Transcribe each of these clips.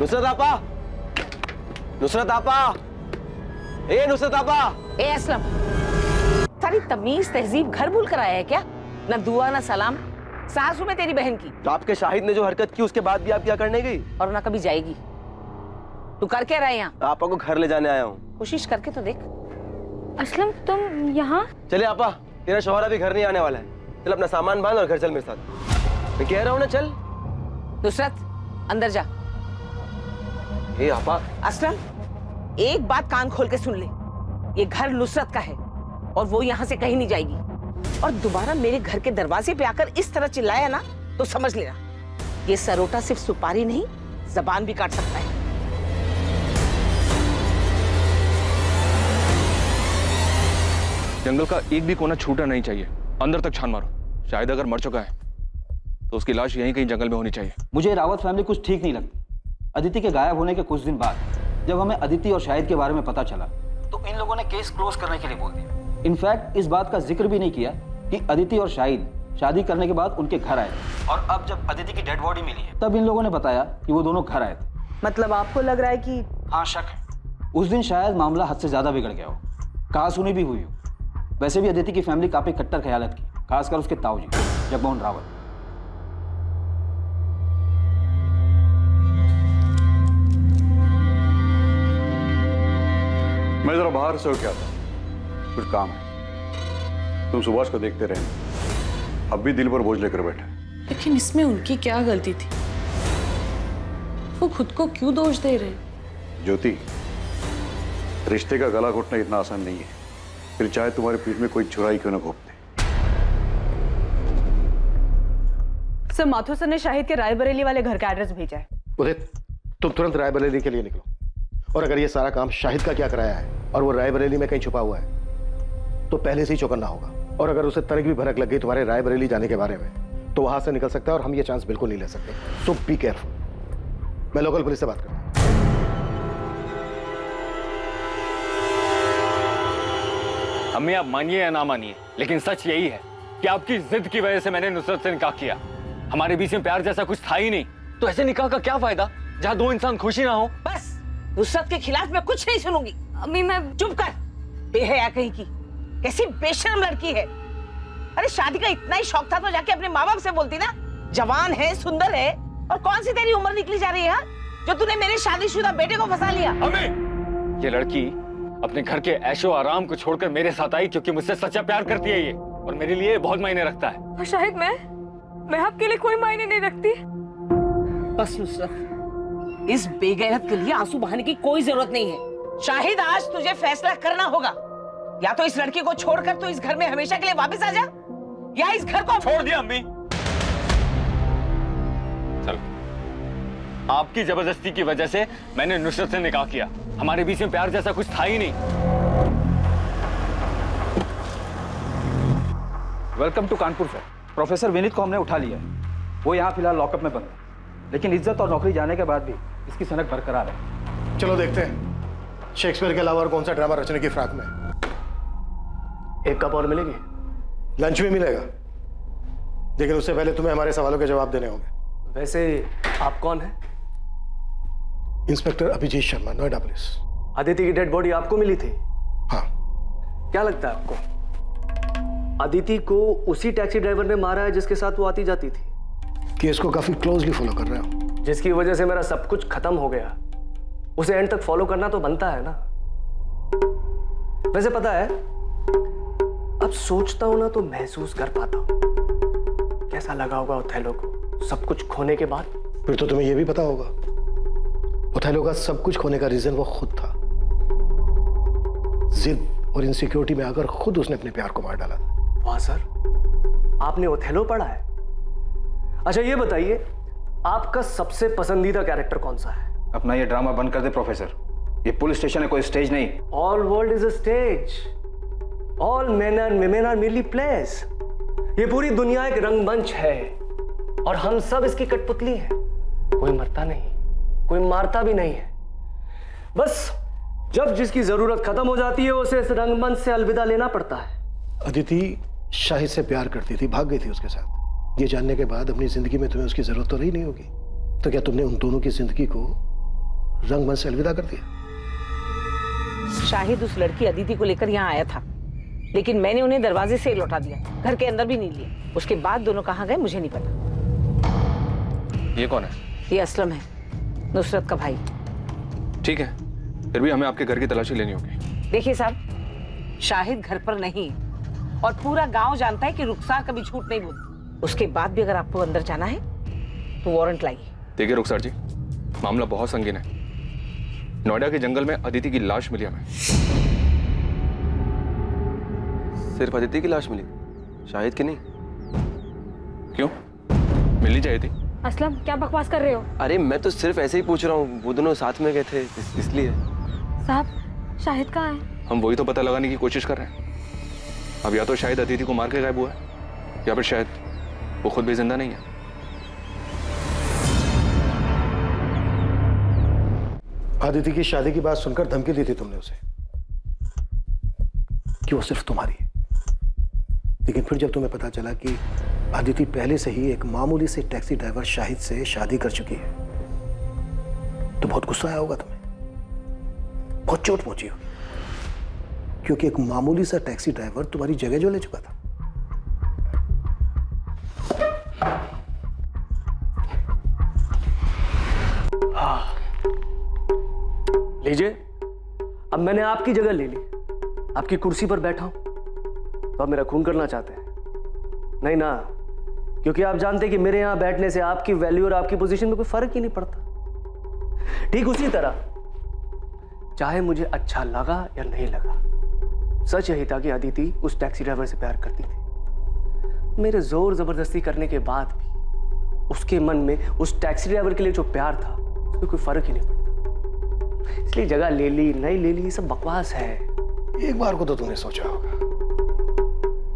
नुसरत आपा, नुसरत आपा, ए नुसरत आपा। ए असलम, सारी तमीज तहजीब घर भूल कर आया है क्या? ना दुआ ना सलाम। सासू में तेरी बहन की। तो आपके शाहिद ने जो हरकत की उसके बाद भी आप क्या करने गई? और ना कभी जाएगी। तू कर क्या रहा है यहाँ? आपा को घर ले जाने आया हूँ। कोशिश करके तो देख। असलम तुम यहाँ? चले आपा, तेरा शौहर अभी घर नहीं आने वाला है। चल अपना सामान बांध और घर चल मेरे साथ। मैं कह रहा हूँ ना चल। नुसरत अंदर जा। ए आपा। असलम एक बात कान खोल के सुन ले, ये घर नुसरत का है और वो यहाँ से कहीं नहीं जाएगी। और दोबारा मेरे घर के दरवाजे पे आकर इस तरह चिल्लाया ना तो समझ लेना, ये सरोटा सिर्फ सुपारी नहीं जबान भी काट सकता है। जंगल का एक भी कोना छूटा नहीं चाहिए। अंदर तक छान मारो। शायद अगर मर चुका है तो उसकी लाश यहीं कहीं जंगल में होनी चाहिए। मुझे रावत फैमिली कुछ ठीक नहीं लगती। अदिति के गायब होने के कुछ दिन बाद जब हमें अदिति और शाहिद के बारे में पता चला तो इन लोगों ने केस क्लोज करने के लिए बोल दिया। इनफैक्ट इस बात का जिक्र भी नहीं किया कि अदिति और शाहिद शादी करने के बाद उनके घर आए और अब जब अदिति की डेड बॉडी मिली है तब इन लोगों ने बताया कि वो दोनों घर आए थे। मतलब आपको लग रहा है कि? हाँ, शक है। उस दिन शायद मामला हद से ज्यादा बिगड़ गया हो, कहा सुनी भी हुई हो। वैसे भी अदिति की फैमिली काफी कट्टर ख्यालत की, खासकर उसके ताऊजी जगमोहन रावत। मैं जरा बाहर से होके आता, कुछ काम है। तुम सुभाष को देखते रहे, अब भी दिल पर बोझ लेकर बैठे। लेकिन इसमें उनकी क्या गलती थी? वो खुद को क्यों दोष दे रहे? ज्योति, रिश्ते का गला घोटना इतना आसान नहीं है, फिर चाहे तुम्हारे पीठ में कोई चुराई क्यों ना घोंपते। सर, माथुर सर ने शाहिद के रायबरेली वाले घर का एड्रेस भेजा है। उदित, तुम तुरंत रायबरेली के लिए निकलो। और अगर ये सारा काम शाहिद का क्या कराया है और वो रायबरेली में कहीं छुपा हुआ है तो पहले से ही चौकन्ना होगा। और अगर उसे तनिक भी भनक लग गई तुम्हारे रायबरेली जाने के बारे में तो वहां से निकल सकता है और हम ये चांस बिल्कुल नहीं ले सकते। सो बी केयरफुल। मैं लोकल पुलिस से बात करता हूं। अम्मी, आप मानिए या ना मानिए, लेकिन सच यही है कि आपकी जिद की वजह से मैंने नुसरत से निकाह किया। हमारे बीच में प्यार जैसा कुछ था ही नहीं, तो ऐसे निकाह का क्या फायदा जहां दो इंसान खुशी ना हो। बस नुसरत के खिलाफ मैं कुछ नहीं सुनूंगी। अम्मी मैं... चुप कर, बेहया कहीं की, कैसी बेशर्म लड़की है। अरे शादी का इतना ही शौक था तो जाके अपने माँ बाप से बोलती ना। जवान है, सुंदर है, और कौन सी तेरी उम्र निकली जा रही है जो तूने मेरे शादीशुदा बेटे को फंसा लिया। अम्मी, ये लड़की अपने घर के ऐशो आराम को छोड़कर मेरे साथ आई क्योंकि मुझसे सच्चा प्यार करती है ये, और मेरे लिए बहुत मायने रखता है। और शाहिद मैं आपके लिए कोई मायने नहीं रखती। बस नुसरत, इस बेगैरत के लिए आंसू बहाने की कोई जरूरत नहीं है। शाहिद, आज तुझे फैसला करना होगा। या तो इस लड़की को छोड़कर तू इस घर में हमेशा के लिए वापस आ जा, या इस घर को छोड़ दिया। अम्मी, चलो, आपकी जबरदस्ती की वजह से मैंने नुसरत से निकाह किया। हमारे बीच में प्यार जैसा कुछ था ही नहीं। Welcome to Kanpur sir. Professor Vineet को हमने उठा लिया है, वो यहाँ फिलहाल लॉकअप में बंद है, लेकिन इज्जत और नौकरी जाने के बाद भी इसकी सनक बरकरार है। चलो देखते हैं शेक्सपियर के अलावा और कौन सा ड्रामा रचने की फ्राक में। एक कप और मिलेगी? लंच भी मिलेगा, लेकिन उससे पहले तुम्हें हमारे सवालों के जवाब देने होंगे। वैसे आप कौन हैं? Inspector Abhijit Sharma, Noida police. अदिति की डेड बॉडी आपको मिली थी? हाँ। क्या लगता है आपको, अदिति को उसी टैक्सी ड्राइवर ने मारा है जिसके साथ वो आती जाती थी? केस को काफी क्लोजली फॉलो कर रहे हो। जिसकी वजह से मेरा सब कुछ खत्म हो गया, उसे एंड तक फॉलो करना तो बनता है ना। वैसे पता है, अब सोचता हूं ना तो महसूस कर पाता हूं कैसा लगा होगा ओथेलो को सब कुछ खोने के बाद। फिर तो तुम्हें यह भी पता होगा ओथेलो का सब कुछ खोने का रीजन वो खुद था। जिद और इनसिक्योरिटी में आकर खुद उसने अपने प्यार को मार डाला था। वाह सर, आपने ओथेलो पढ़ा है? अच्छा ये बताइए, आपका सबसे पसंदीदा कैरेक्टर कौन सा है? अपना ये ड्रामा बंद कर दे प्रोफेसर, ये पुलिस स्टेशन है, कोई स्टेज नहीं। All world is a stage, all men and women are merely players. ये पूरी दुनिया एक रंगमंच है और हम सब इसकी कठपुतली हैं। कोई मरता नहीं, कोई मारता भी नहीं है। बस जब जिसकी जरूरत खत्म हो जाती है उसे इस रंगमंच से अलविदा लेना पड़ता है। अदिति शाहिद से प्यार करती थी, भाग गई थी उसके साथ। ये जानने के बाद अपनी जिंदगी में तुम्हें उसकी जरूरत तो रही नहीं होगी, तो क्या तुमने उन दोनों की जिंदगी को रंगमंच से अलविदा कर दिया? शाहिद उस लड़की अदिति को लेकर यहाँ आया था, लेकिन मैंने उन्हें दरवाजे से लौटा दिया, घर के अंदर भी नहीं लिया। उसके बाद दोनों कहाँ गए मुझे नहीं पता। ये कौन है? ये असलम है, नुसरत का भाई। ठीक है, फिर भी हमें आपके घर की तलाशी लेनी होगी। देखिए साहब, शाहिद घर पर नहीं और पूरा गांव जानता है कि रुखसार कभी झूठ नहीं बोलती। उसके बाद भी अगर आपको अंदर जाना है तो वारंट लाइए। देखिए रुखसार जी, मामला बहुत संगीन है। नोएडा के जंगल में अदिति की लाश मिली हमें। सिर्फ अदिति की लाश मिली, शाहिद की नहीं? क्यों, मिलनी चाहिए थी। असलम क्या बकवास कर रहे हो? अरे मैं तो सिर्फ ऐसे ही पूछ रहा हूँ, वो दोनों साथ में गए थे इसलिए। साहब, शाहिद कहाँ है? हम वही तो पता लगाने की कोशिश कर रहे हैं। अब या तो शायद अदिति को मार के गायब हुआ है, या फिर शायद वो खुद भी जिंदा नहीं है। अदिति की शादी की बात सुनकर धमकी दी थी तुमने उसे कि वो सिर्फ तुम्हारी है, लेकिन फिर जब तुम्हें पता चला कि अदिति पहले से ही एक मामूली से टैक्सी ड्राइवर शाहिद से शादी कर चुकी है, तो बहुत गुस्सा आया होगा तुम्हें, बहुत चोट पहुंची होगी, क्योंकि एक मामूली सा टैक्सी ड्राइवर तुम्हारी जगह जो ले चुका था। लीजिए, अब मैंने आपकी जगह ले ली, आपकी कुर्सी पर बैठा हूं, तो आप मेरा खून करना चाहते हैं? नहीं ना, क्योंकि आप जानते हैं कि मेरे यहां बैठने से आपकी वैल्यू और आपकी पोजीशन में कोई फर्क ही नहीं पड़ता। ठीक उसी तरह, चाहे मुझे अच्छा लगा या नहीं लगा, सच यही था कि अदिति उस टैक्सी ड्राइवर से प्यार करती थी। मेरे जोर जबरदस्ती करने के बाद भी उसके मन में उस टैक्सी ड्राइवर के लिए जो प्यार था, उसमें कोई फर्क ही नहीं पड़ता। इसलिए जगह ले ली नहीं ले ली, ये सब बकवास है। एक बार को तो तुमने सोचा होगा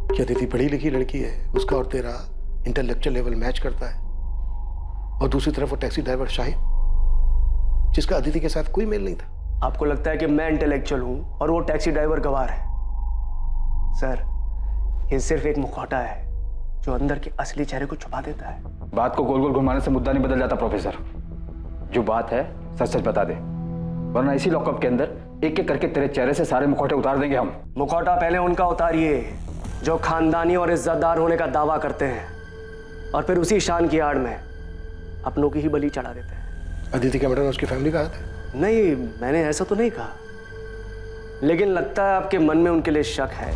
कि अदिति पढ़ी लिखी लड़की है, उसका और तेरा इंटेलेक्चुअल लेवल मैच करता है, और दूसरी तरफ वो टैक्सी ड्राइवर शाहिद, जिसका अदिति के साथ कोई मेल नहीं था। आपको लगता है कि मैं इंटेलेक्चुअल हूं और वो टैक्सी ड्राइवर गवार है? सर, ये सिर्फ एक मुखौटा है जो अंदर के असली चेहरे को छुपा देता है। बात को गोल गोल घुमाने से मुद्दा नहीं बदल जाता प्रोफेसर। जो बात है सच सच बता दे, वरना इसी लॉकअप के अंदर एक एक करके तेरे चेहरे से सारे मुखौटे उतार देंगे हम। मुखौटा पहले उनका उतारिए जो खानदानी और इज्जतदार होने का दावा करते हैं, और फिर उसी शान की आड़ में अपनों की ही बलि चढ़ा देते हैं। अदिति का मर्डर उसकी फैमिली का हाथ है? नहीं, मैंने ऐसा तो नहीं कहा, लेकिन लगता है आपके मन में उनके लिए शक है,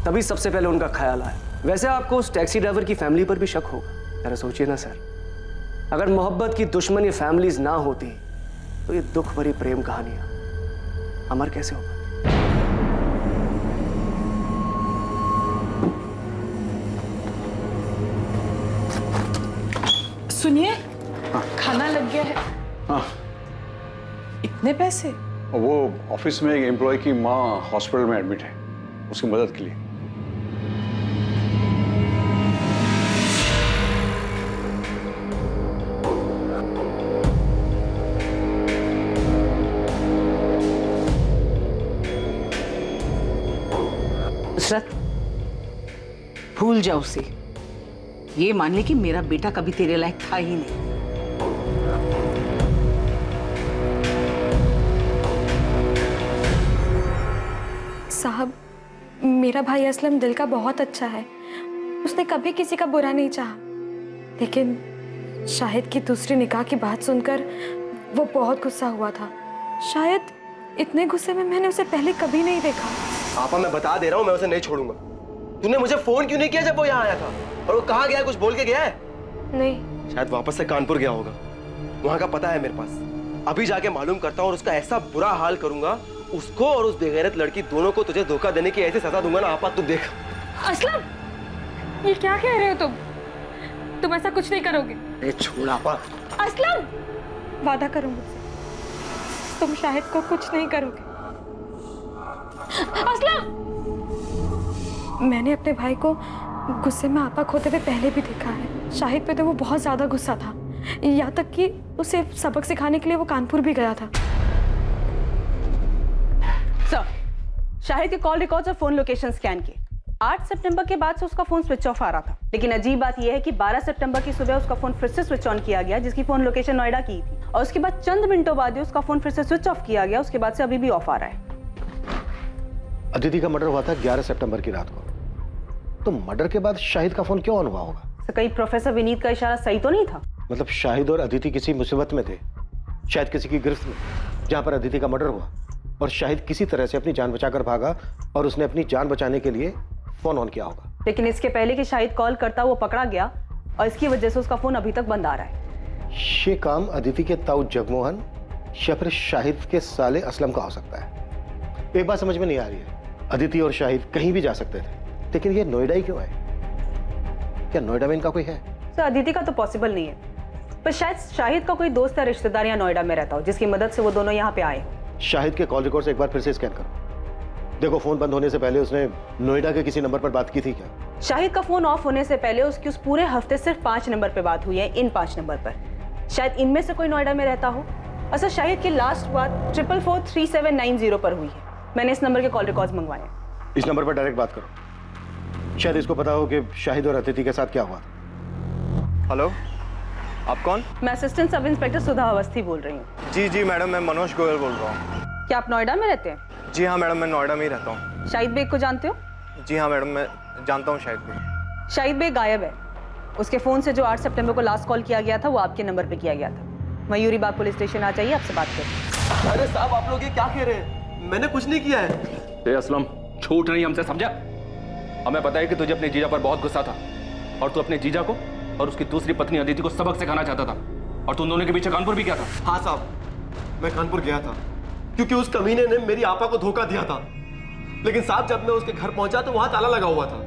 तभी सबसे पहले उनका ख्याल आया। वैसे आपको उस टैक्सी ड्राइवर की फैमिली पर भी शक होगा। जरा सोचिए ना सर, अगर मोहब्बत की दुश्मनी फैमिलीज ना होती तो ये दुख भरी प्रेम कहानियां अमर कैसे हो पाती? सुनिए, खाना लग गया है। हाँ, इतने पैसे? वो ऑफिस में एक एम्प्लॉय की माँ हॉस्पिटल में एडमिट है, उसकी मदद के लिए। नुसरत, भूल जा उसे। ये मान ले कि मेरा बेटा कभी तेरे लायक था ही नहीं। साहब, मेरा भाई असलम दिल का बहुत अच्छा है, उसने कभी किसी का बुरा नहीं चाहा, लेकिन शाहिद की दूसरी निकाह की बात सुनकर वो बहुत गुस्सा हुआ था। शायद इतने गुस्से में मैंने उसे पहले कभी नहीं देखा। आपा, मैं बता दे रहा हूँ, मैं उसे नहीं छोड़ूंगा। तूने मुझे फोन क्यों नहीं किया जब वो यहाँ आया था? और वो कहाँ गया, कुछ बोल के गया है? नहीं। शायद वापस से कानपुर गया होगा, वहां का पता है मेरे पास। अभी जाके मालूम करता हूँ और उसका ऐसा बुरा हाल करूंगा, उसको और उस बेगैरत लड़की दोनों को तुझे धोखा देने की ऐसी सजा दूंगा ना आपा, तू देख। असलम, ये क्या कह रहे हो तुम? तुम ऐसा कुछ नहीं करोगे। अरे छोड़ आपा। असलम, वादा करो मुझसे, तुम शाहिद को कुछ नहीं करोगे। असलम, मैंने अपने भाई को गुस्से में आपा खोते हुए पहले भी देखा है। शाहिद पे तो वो बहुत ज्यादा गुस्सा था, यहाँ तक कि उसे सबक सिखाने के लिए वो कानपुर भी गया था। सर, शाहिद के कॉल रिकॉर्ड्स और फोन लोकेशन स्कैन किए। 8 सितंबर के बाद से उसका फोन स्विच ऑफ आ रहा था, लेकिन अजीब बात यह है कि 12 सितंबर की सुबह उसका फोन फिर से स्विच ऑन किया गया, जिसकी फोन लोकेशन नोएडा की थी, और उसके बाद चंद मिनटों बाद ही उसका फोन फिर से स्विच ऑफ किया गया। उसके बाद से अभी भी ऑफ आ रहा है। अदिति का मर्डर हुआ था 11 सितंबर की रात को, तो मर्डर के बाद शाहिद का फोन क्यों ऑन हुआ होगा? तो कहीं प्रोफेसर विनीत का इशारा सही तो नहीं था? मतलब शाहिद और अदिति किसी मुसीबत में थे, शायद किसी की गिरफ्त में, जहां पर अदिति का मर्डर हुआ, और शाहिद किसी तरह से अपनी जान बचाकर भागा और उसने अपनी जान बचाने के लिए फोन ऑन किया होगा। लेकिन इसके पहले कि शाहिद कॉल करता वो पकड़ा गया और इसकी वजह से उसका फोन अभी तक बंद आ रहा है। ये काम अदिति के ताऊ जगमोहन या फिर शाहिद के साले असलम का हो सकता है। एक बात समझ में नहीं आ रही है, अदिति और शाहिद कहीं भी जा सकते थे, लेकिन ये नोएडा ही क्यों है? क्या नोएडा में इनका कोई है? सर अदिति का तो पॉसिबल नहीं है, पर शायद शाहिद का कोई दोस्त या रिश्तेदार यहाँ नोएडा में रहता हो जिसकी मदद से वो दोनों यहाँ पे आए। शाहिद के कॉल रिकॉर्ड्स एक बार फिर से स्कैन करो, देखो फोन बंद होने से पहले उसने नोएडा के किसी नंबर पर बात की थी क्या? शाहिद का फोन ऑफ होने से पहले उसकी उस पूरे हफ्ते सिर्फ 5 नंबर पे बात हुई है, इन 5 नंबर पर। शायद इनमें से कोई नोएडा में रहता हो। अच्छा, शाहिद की लास्ट बात 443790 पर हुई है। मैंने इस नंबर के कॉल रिकॉर्ड्स मंगवाए हैं। इस नंबर पर डायरेक्ट बात करो, शायद इसको पता हो कि शाहिद और अदिति के साथ क्या हुआ। हेलो, आप कौन? मैं असिस्टेंट सब इंस्पेक्टर सुधा अवस्थी बोल रही हूँ। जी मैडम, मैं मनोज गोयल बोल रहा हूँ। क्या आप नोएडा में रहते हैं? जी हाँ मैडम, मैं नोएडा में ही रहता हूँ। शाहिद बेग को जानते हो? जी हाँ मैडम, मैं जानता हूँ शाहिद बेग। शाहिद बेग गायब है। उसके फोन से जो 8 सितंबर को लास्ट कॉल किया गया था वो आपके नंबर पे किया गया था। मयूरी बाग पुलिस स्टेशन आ जाइए, आपसे बात करें। अरे साहब, आप लोग ये क्या कह रहे हैं? मैंने कुछ नहीं किया है। असलम, छूट नहीं हमसे, समझा? हमें पता है कि तुझे अपने जीजा पर बहुत गुस्सा था और तू अपने जीजा को और उसकी दूसरी पत्नी अदिति को सबक सिखाना चाहता था, और तुम दोनों के पीछे कानपुर भी गया था। हाँ साहब, मैं कानपुर गया था क्योंकि उस कमीने ने मेरी आपा को धोखा दिया था, लेकिन साहब जब मैं उसके घर पहुंचा तो वहां ताला लगा हुआ था।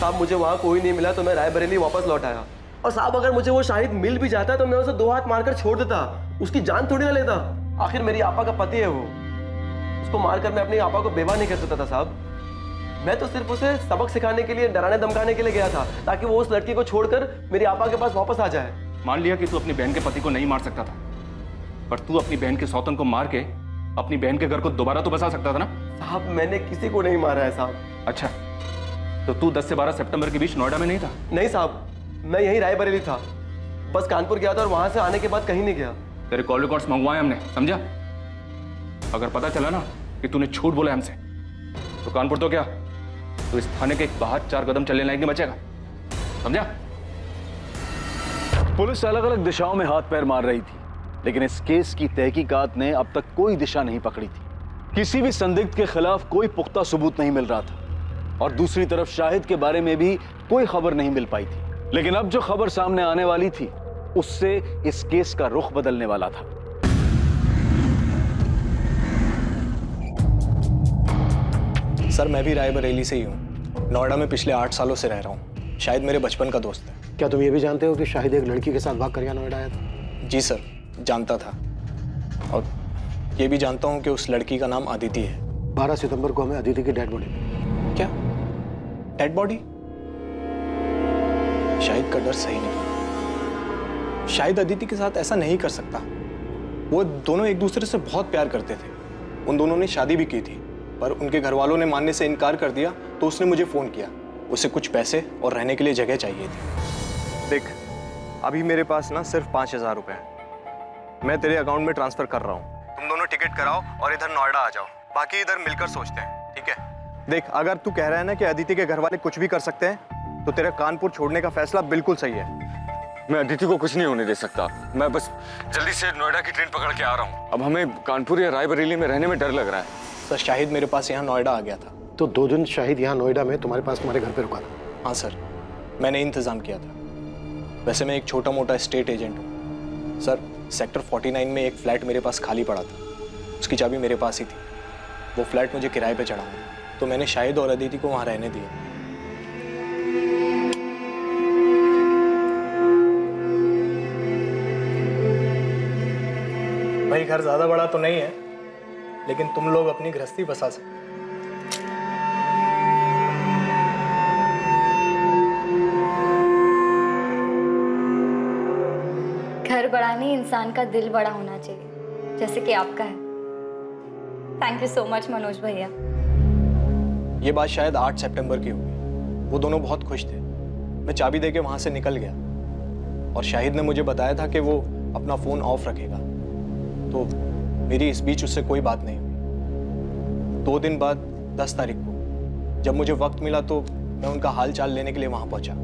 साहब मुझे वहां कोई नहीं मिला तो मैं रायबरेली वापस लौट आया। और साहब अगर मुझे वो शाहिद मिल भी जाता तो मैं उसे 2 हाथ मारकर छोड़ देता, उसकी जान थोड़ी ना लेता। आखिर मेरी आपा का पति है वो, उसको मारकर मैं अपनी आपा को बेवा नहीं कर सकता था साहब। मैं तो सिर्फ उसे सबक सिखाने के लिए, डराने धमकाने के लिए गया था, ताकि वो उस लड़की को छोड़कर मेरी आपा के पास वापस आ जाए। मान लिया कि तू अपनी बहन के पति को नहीं मार सकता था, पर तू अपनी बहन के सौतन को मार के अपनी बहन के घर को दोबारा तो बसा सकता था ना? साहब मैंने किसी को नहीं मारा है साहब। अच्छा, तो तू 10 से 12 सितंबर के बीच नोएडा में नहीं था? नहीं साहब, मैं यहीं रायबरेली था, बस कानपुर गया था और वहां से आने के बाद कहीं नहीं गया। तेरे कॉल रिकॉर्ड्स मंगवाए हमने, समझा? अगर पता चला ना कि तूने झूठ बोला हमसे, तो कानपुर तो क्या, तो इस थाने के बाहर 4 कदम चलने लायक नहीं बचेगा, समझा? पुलिस अलग अलग दिशाओं में हाथ पैर मार रही थी, लेकिन इस केस की तहकीकात ने अब तक कोई दिशा नहीं पकड़ी थी। किसी भी संदिग्ध के खिलाफ कोई पुख्ता सबूत नहीं मिल रहा था, और दूसरी तरफ शाहिद के बारे में भी कोई खबर नहीं मिल पाई थी। लेकिन अब जो खबर सामने आने वाली थी, उससे इस केस का रुख बदलने वाला था। सर मैं भी रायबरेली से ही हूँ, नोएडा में पिछले 8 सालों से रह रहा हूँ। शाहिद मेरे बचपन का दोस्त है। क्या तुम ये भी जानते हो कि शाहिद एक लड़की के साथ भाग कर यहाँ नोएडा आया था? जी सर, जानता था, और ये भी जानता हूँ कि उस लड़की का नाम अदिति है। 12 सितंबर को हमें अदिति की डेड बॉडी। क्या डेड बॉडी? शाहिद का डर सही नहीं। शाहिद अदिति के साथ ऐसा नहीं कर सकता। वो दोनों एक दूसरे से बहुत प्यार करते थे, उन दोनों ने शादी भी की थी, पर उनके घर वालों ने मानने से इनकार कर दिया, तो उसने मुझे फ़ोन किया। उसे कुछ पैसे और रहने के लिए जगह चाहिए थी। देख, अभी मेरे पास ना सिर्फ 5000 रुपये है, मैं तेरे अकाउंट में ट्रांसफ़र कर रहा हूँ। तुम दोनों टिकट कराओ और इधर नोएडा आ जाओ, बाकी इधर मिलकर सोचते हैं, ठीक है? देख, अगर तू कह रहा है ना कि अदिति के घर वाले कुछ भी कर सकते हैं, तो तेरा कानपुर छोड़ने का फैसला बिल्कुल सही है। मैं अदिति को कुछ नहीं होने दे सकता। मैं बस जल्दी से नोएडा की ट्रेन पकड़ के आ रहा हूँ। अब हमें कानपुर या रायबरेली में रहने में डर लग रहा है। सर शाहिद मेरे पास यहाँ नोएडा आ गया था। तो 2 दिन शाहिद यहाँ नोएडा में तुम्हारे पास तुम्हारे घर पे रुका था? हाँ सर, मैंने इंतज़ाम किया था। वैसे मैं एक छोटा मोटा स्टेट एजेंट हूँ सर। सेक्टर 49 में एक फ्लैट मेरे पास खाली पड़ा था, उसकी चाबी मेरे पास ही थी। वो फ्लैट मुझे किराए पे चढ़ा, तो मैंने शाहिद और अदिति को वहाँ रहने दिया। भाई घर ज़्यादा बड़ा तो नहीं है, लेकिन तुम लोग अपनी गृहस्थी बसा सकते। घर बड़ा नहीं, इंसान का दिल बड़ा होना चाहिए, जैसे कि आपका है। Thank you so much Manoj भैया। ये बात शायद 8 सितंबर की होगी। वो दोनों बहुत खुश थे। मैं चाबी देके वहां से निकल गया और शाहिद ने मुझे बताया था कि वो अपना फोन ऑफ रखेगा, तो मेरी इस बीच उससे कोई बात नहीं हुई। 2 दिन बाद 10 तारीख को जब मुझे वक्त मिला तो मैं उनका हाल चाल लेने के लिए वहां पहुंचा।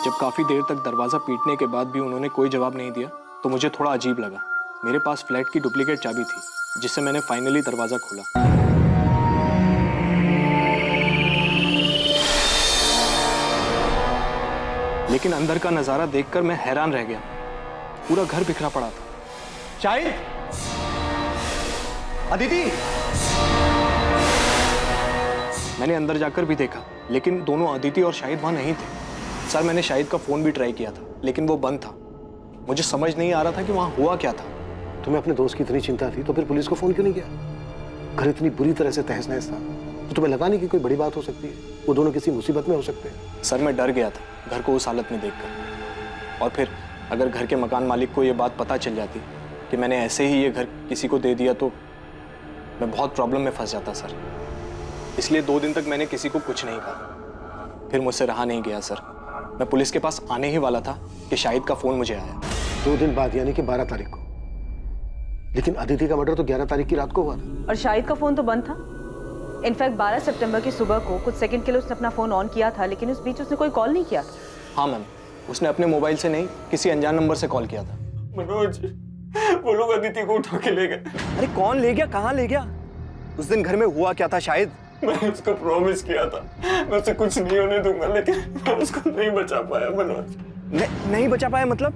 जब काफी देर तक दरवाजा पीटने के बाद भी उन्होंने कोई जवाब नहीं दिया तो मुझे थोड़ा अजीब लगा। मेरे पास फ्लैट की डुप्लीकेट चाबी थी जिससे मैंने फाइनली दरवाजा खोला। लेकिन अंदर का नजारा देखकर मैं हैरान रह गया। पूरा घर बिखरा पड़ा था। शाहिद, अदिति। मैंने अंदर जाकर भी देखा लेकिन दोनों अदिति और शाहिद वहां नहीं थे। सर, मैंने शाहिद का फोन भी ट्राई किया था लेकिन वो बंद था। मुझे समझ नहीं आ रहा था कि वहां हुआ क्या था। तुम्हें अपने दोस्त की इतनी चिंता थी तो फिर पुलिस को फोन क्यों नहीं किया? घर इतनी बुरी तरह से तहस नहस था तो तुम्हें लगा नहीं कि कोई बड़ी बात हो सकती है, वो दोनों किसी मुसीबत में हो सकते हैं। सर, मैं डर गया था घर को उस हालत में देखकर। और फिर अगर घर के मकान मालिक को ये बात पता चल जाती कि मैंने ऐसे ही ये घर किसी को दे दिया तो मैं बहुत प्रॉब्लम में फंस जाता सर। इसलिए 2 दिन तक मैंने किसी को कुछ नहीं कहा। फिर मुझसे रहा नहीं गया सर। मैं पुलिस के पास आने ही वाला था कि शाहिद का फोन मुझे आया। 2 दिन बाद यानी कि 12 तारीख को। लेकिन अदिति का मर्डर तो 11 तारीख की रात को हुआ था। और शाहिद का फोन तो बंद था। इनफैक्ट 12 सितंबर की सुबह को कुछ सेकंड के लिए उसने अपना फोन ऑन किया था, लेकिन उस बीच उसने कोई कॉल नहीं किया था। हाँ मैम, उसने अपने मोबाइल से नहीं किसी अनजान नंबर से कॉल किया था। मनोज, वो लोग अदिति को उठा के ले गए। अरे कौन ले गया, कहाँ ले गया? उस दिन घर में हुआ क्या था शाहिद? मैंने उसको प्रॉमिस किया था मैं उसे कुछ नहीं होने दूंगा, लेकिन मैं उसको नहीं बचा पाया मनोज। नहीं बचा पाया मतलब?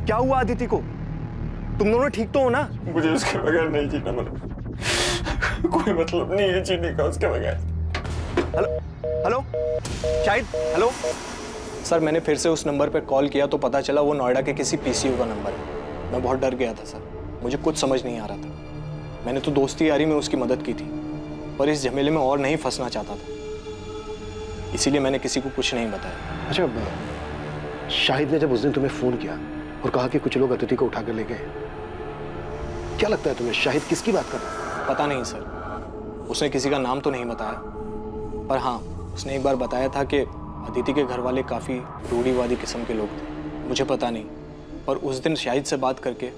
क्या हुआ अदिति को? तुम दोनों ठीक तो हो ना? मुझे उसके बगैर नहीं जीना मनोज। कोई मतलब नहीं है जीने का उसके बगैर। Hello Shahid, hello. सर, मैंने फिर से उस नंबर पर कॉल किया तो पता चला वो नोएडा के किसी पीसीयू का नंबर है। मैं बहुत डर गया था सर, मुझे कुछ समझ नहीं आ रहा था। मैंने तो दोस्ती यारी में उसकी मदद की थी पर इस झमेले में और नहीं फंसना चाहता था, इसीलिए मैंने किसी को कुछ नहीं बताया। अच्छा, शाहिद ने जब उस दिन तुम्हें फोन किया और कहा कि कुछ लोग अदिति को उठा कर ले गए, क्या लगता है तुम्हें शाहिद किसकी बात कर रहा है? पता नहीं सर, उसने किसी का नाम तो नहीं बताया, पर हाँ उसने एक बार बताया था कि अदिति के घर वाले काफ़ी रूढ़िवादी किस्म के लोग थे। मुझे पता नहीं, पर उस दिन शाहिद से बात करके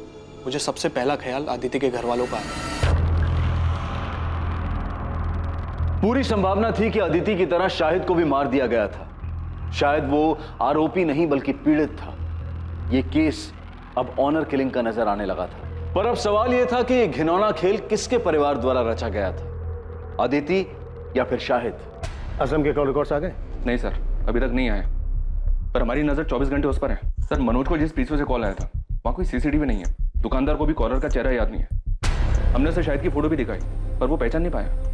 मुझे सबसे पहला ख्याल अदिति के घर वालों का आया। पूरी संभावना थी कि अदिति की तरह शाहिद को भी मार दिया गया था। शायद वो आरोपी नहीं बल्कि पीड़ित था। ये केस अब ऑनर किलिंग का नजर आने लगा था। पर अब सवाल यह था कि ये घिनौना खेल किसके परिवार द्वारा रचा गया था, अदिति या फिर शाहिद? असम के कॉल रिकॉर्ड्स आ गए? नहीं सर, अभी तक नहीं आए, पर हमारी नजर 24 घंटे उस पर है। सर, मनोज को जिस पीछे से कॉल आया था वहाँ कोई सीसीटीवी नहीं है। दुकानदार को भी कॉलर का चेहरा याद नहीं है। हमने उसे शाहिद की फोटो भी दिखाई पर वो पहचान नहीं पाया।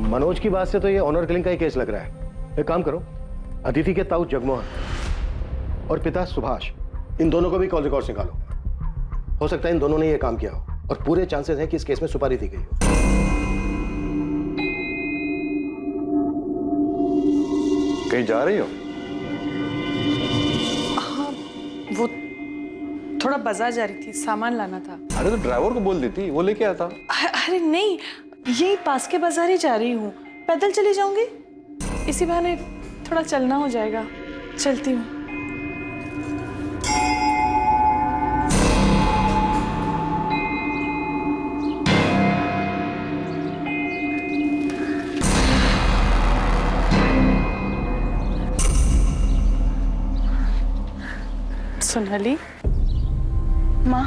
मनोज की बात से तो ये ऑनर किलिंग का ही केस लग रहा है। एक काम करो, अदिति के ताऊ जगमोहन और पिता सुभाष, इन दोनों को भी कॉल रिकॉर्ड्स निकालो। हो सकता है इन दोनों ने ये काम किया हो और पूरे चांसेस हैं कि इस केस में सुपारी दी गई हो। कहीं जा रही हो? हाँ, वो थोड़ा बाजार जा रही थी, सामान लाना था। अरे तो ड्राइवर को बोल देती, वो लेके आता। अरे नहीं, यही पास के बाजार ही जा रही हूँ, पैदल चली जाऊंगी, इसी बहाने थोड़ा चलना हो जाएगा। चलती हूँ। सोनाली, माँ,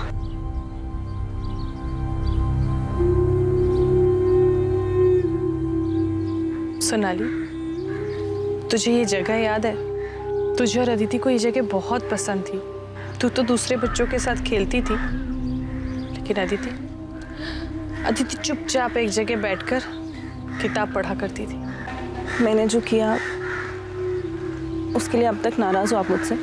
सोनाली, तुझे ये जगह याद है? तुझे और अदिति को ये जगह बहुत पसंद थी। तू तो दूसरे बच्चों के साथ खेलती थी, लेकिन अदिति चुपचाप एक जगह बैठकर किताब पढ़ा करती थी। मैंने जो किया उसके लिए अब तक नाराज हो आप मुझसे,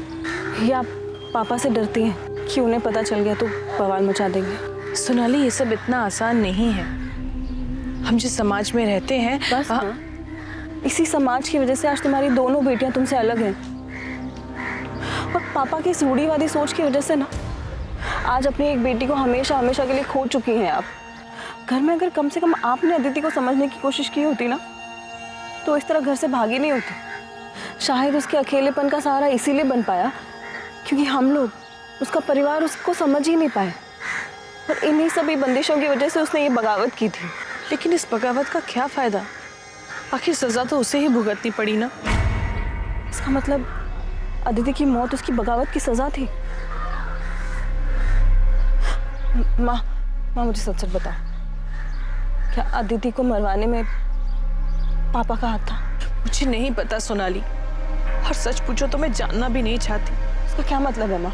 या आप पापा से डरती हैं कि उन्हें पता चल गया तो बवाल मचा देंगे? सोनाली, ये सब इतना आसान नहीं है। हम जिस समाज में रहते हैं, बस इसी समाज की वजह से आज तुम्हारी दोनों बेटियां तुमसे अलग हैं। और पापा की इस रूढ़िवादी सोच की वजह से ना आज अपनी एक बेटी को हमेशा हमेशा के लिए खो चुकी हैं आप। घर में अगर कम से कम आपने अदिति को समझने की कोशिश की होती ना, तो इस तरह घर से भागी नहीं होती। शायद उसके अकेलेपन का सहारा इसीलिए बन पाया क्योंकि हम लोग, उसका परिवार उसको समझ ही नहीं पाए। और इन्हीं सभी बंदिशों की वजह से उसने ये बगावत की थी। लेकिन इस बगावत का क्या फायदा? आखिर सजा तो उसे ही भुगतनी पड़ी ना। इसका मतलब अदिति की मौत उसकी बगावत की सजा थी। माँ मुझे सच सच बताओ, क्या अदिति को मरवाने में पापा का हाथ था? मुझे नहीं पता सोनाली, और सच पूछो तो मैं जानना भी नहीं चाहती। इसका क्या मतलब है माँ?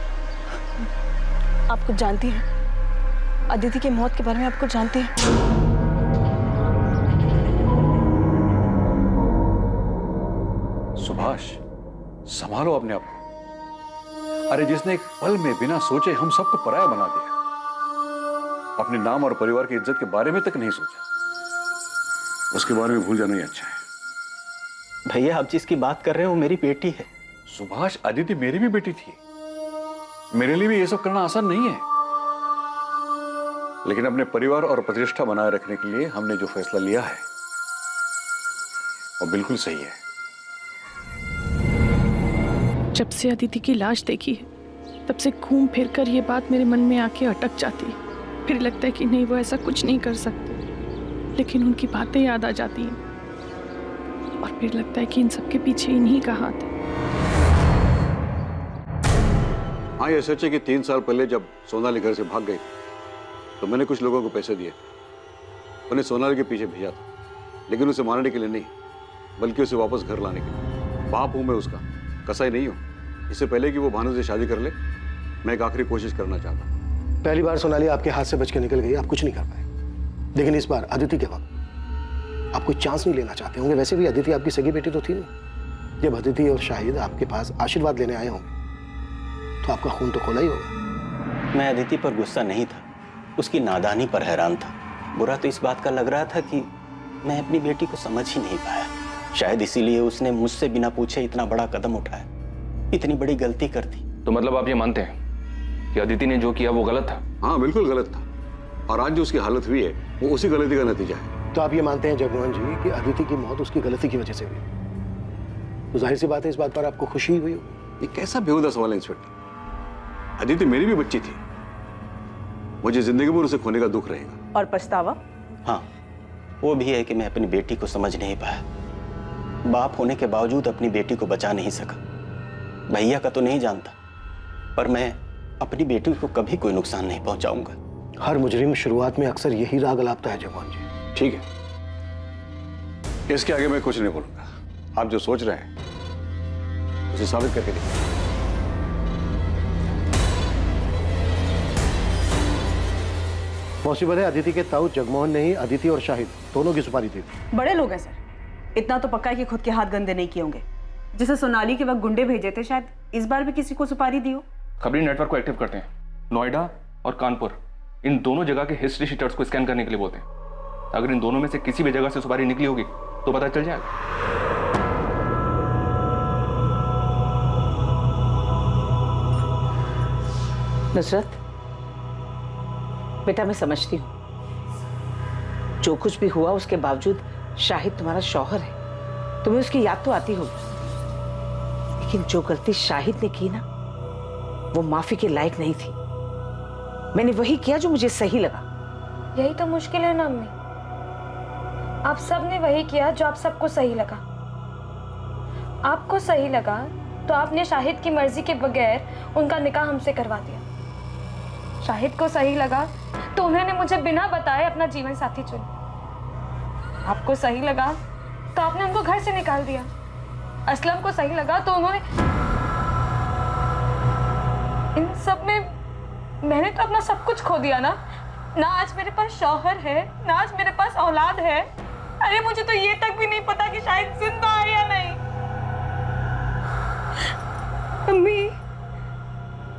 आप कुछ जानती हैं? अदिति की मौत के बारे में आप कुछ जानती हैं? सुभाष, संभालो अपने आप को। अरे जिसने एक पल में बिना सोचे हम सबको पराया बना दिया, अपने नाम और परिवार की इज्जत के बारे में तक नहीं सोचा, उसके बारे में भूल जाना ही अच्छा है। भैया आप जिसकी बात कर रहे हो वो मेरी बेटी है। सुभाष, अदिति मेरी भी बेटी थी। मेरे लिए भी ये सब करना आसान नहीं है, लेकिन अपने परिवार और प्रतिष्ठा बनाए रखने के लिए हमने जो फैसला लिया है वो बिल्कुल सही है। जब से अदिति की लाश देखी है तब से घूम फिर कर ये बात मेरे मन में आके अटक जाती है। फिर लगता है कि नहीं, वो ऐसा कुछ नहीं कर सकते, लेकिन उनकी बातें याद आ जाती हैं और फिर लगता है कि इन सब के पीछे इन्हीं का हाथ है। हाँ, ये सच है कि 3 साल पहले जब सोनाली घर से भाग गई तो मैंने कुछ लोगों को पैसे दिए, उन्हें सोनाली के पीछे भेजा था, लेकिन उसे मारने के लिए नहीं, बल्कि उसे वापस घर लाने के लिए। बाप हूं मैं उसका, कसाई नहीं हूं। इससे पहले कि वो भानु से शादी कर ले, मैं एक आखिरी कोशिश करना चाहता हूं। पहली बार सोनाली आपके हाथ से बच के निकल गई, आप कुछ नहीं कर पाए, लेकिन इस बार अदिति के वक्त आप कोई चांस नहीं लेना चाहते होंगे। वैसे भी अदिति आपकी सगी बेटी तो थी नहीं। जब अदिति और शाहिद आपके पास आशीर्वाद लेने आए होंगे तो आपका खून तो खोला ही होगा। मैं अदिति पर गुस्सा नहीं था, उसकी नादानी पर हैरान था। बुरा तो इस बात का लग रहा था कि मैं अपनी बेटी को समझ ही नहीं पाया। शायद इसीलिए उसने मुझसे बिना पूछे इतना बड़ा कदम उठाया, इतनी बड़ी गलती कर दी। तो मतलब आप ये मानते हैं कि अदिति ने जो किया वो गलत था? हाँ, बिल्कुल गलत था, और आज जो उसकी हालत हुई है वो उसी गलती का नतीजा है। तो आप ये मानते हैं जगमोहन जी कि अदिति की मौत उसकी गलती की वजह से हुई? तो जाहिर सी बात है इस बात पर आपको खुशी हुई होगी। ये कैसा बेहुदा सवाल है इंस्पेक्टर? अदिति मेरी भी बच्ची थी, मुझे जिंदगी भर उसे खोने का दुख रहेगा। और पछतावा? हाँ, वो भी है कि मैं अपनी बेटी को समझ नहीं पाया। बाप होने के बावजूद अपनी बेटी को बचा नहीं सका। भैया का तो नहीं जानता, पर मैं अपनी बेटी को कभी कोई नुकसान नहीं पहुंचाऊंगा। हर मुजरिम शुरुआत में अक्सर यही राग अलापता है जगमोहन जी। ठीक है, इसके आगे मैं कुछ नहीं बोलूंगा। आप जो सोच रहे हैं उसे साबित करके देखिए। पॉसिबल है अदिति के ताऊ जगमोहन ने ही अदिति और शाहिद दोनों की सुपारी दी। बड़े लोग हैं सर, इतना तो पक्का है कि खुद के हाथ गंदे नहीं किए होंगे। जैसे सोनाली के वक्त गुंडे भेजे थे, शायद इस बार भी किसी को सुपारी दी हो। खबरी नेटवर्क को एक्टिव करते हैं, नोएडा और कानपुर, इन दोनों जगह के हिस्ट्री शीटर्स को स्कैन करने के लिए बोलते हैं। अगर इन दोनों में से किसी भी जगह से सुपारी निकली होगी तो पता चल जाएगा। नुसरत बेटा, मैं समझती हूँ जो कुछ भी हुआ उसके बावजूद शाहिद तुम्हारा शौहर है, तुम्हें उसकी याद तो आती होगी, लेकिन जो गलती शाहिद ने की ना वो माफी के लायक नहीं थी। मैंने वही किया जो मुझे सही लगा। यही तो मुश्किल है ना अम्मी, आप सब ने वही किया जो आप सबको सही लगा। आपको सही लगा तो आपने शाहिद की मर्जी के बगैर उनका निकाह हमसे करवा दिया। शाहिद को सही लगा तो उन्होंने मुझे बिना बताए अपना जीवन साथी चुना। आपको सही लगा तो आपने उनको घर से निकाल दिया। असलम को सही लगा तो उन्होंने, इन सब में मैंने तो अपना सब कुछ खो दिया ना आज मेरे पास शौहर है, ना आज मेरे पास औलाद है। अरे मुझे तो ये तक भी नहीं पता कि शायद जिंदा है या नहीं। अम्मी,